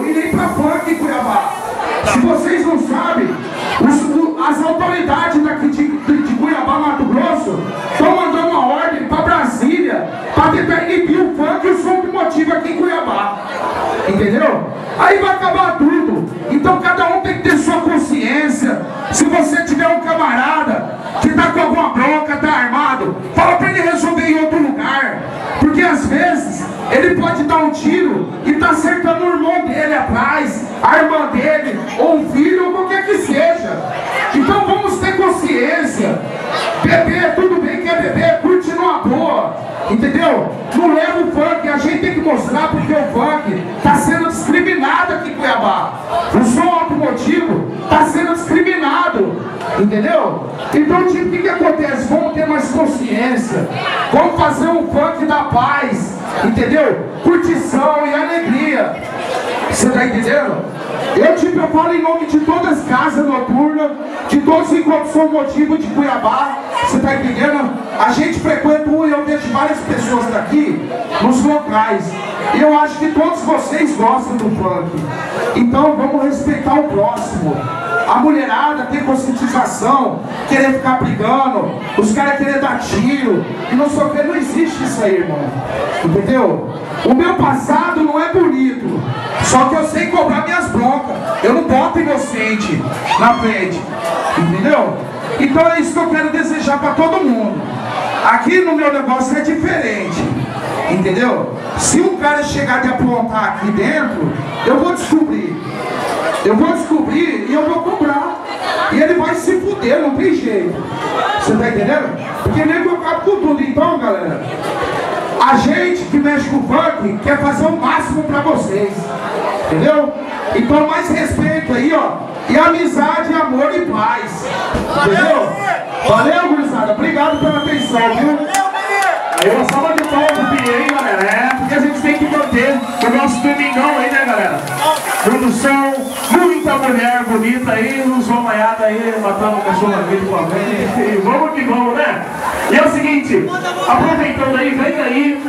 e nem pra funk em Cuiabá. Se vocês não sabem, as autoridades daqui de Cuiabá, Mato Grosso, estão mandando uma ordem para Brasília para tentar inibir o funk e o som automotivo aqui em Cuiabá. Entendeu? Aí vai acabar tudo. Então cada um tem que ter sua consciência. Se você tiver um camarada que tá com alguma bronca, tá armado, fala para ele resolver em outro lugar. Porque às vezes ele pode dar um tiro e tá acertando o irmão dele atrás, a irmã dele, ou um filho, ou qualquer que seja. Então vamos ter consciência. Beber, tudo bem que é beber, curte numa boa. Entendeu? Não leva o funk, a gente tem que mostrar porque o funk está sendo discriminado aqui em Cuiabá. O som automotivo está sendo discriminado. Entendeu? Então, tipo, o que acontece? Vamos ter mais consciência. Vamos fazer um funk da paz. Entendeu? Curtição e alegria. Você tá entendendo? Eu falo em nome de todas as casas noturnas, de todos os encontros são motivo de Cuiabá. Você tá entendendo? A gente frequenta e eu vejo várias pessoas daqui nos locais. E eu acho que todos vocês gostam do funk. Então vamos respeitar o próximo. A mulherada tem conscientização, querer ficar brigando, os caras querem dar tiro, e não sei o que, não existe isso aí, irmão. Entendeu? O meu passado não é bonito, só que eu sei cobrar minhas broncas. Eu não boto inocente na frente. Entendeu? Então é isso que eu quero desejar para todo mundo. Aqui no meu negócio é diferente. Entendeu? Se um cara chegar de aprontar aqui dentro, eu vou descobrir. Eu vou descobrir e eu vou cobrar. E ele vai se fuder, não tem jeito. Você tá entendendo? Porque nem que eu acabo com tudo. Então, galera, a gente que mexe com o funk quer fazer o máximo pra vocês. Entendeu? Então mais respeito aí, ó. E amizade, amor e paz. Entendeu? Valeu, gurizada. Obrigado pela atenção, viu? Aí uma salva de palmas pro Pinheirinho, galera. É, porque a gente tem que manter o nosso domingão aí, né, galera? Produção, muita mulher bonita aí, uns vamaiados aí, matando o cachorro aqui com a vez. E vamos que vamos, né? E é o seguinte, aproveitando aí, vem aí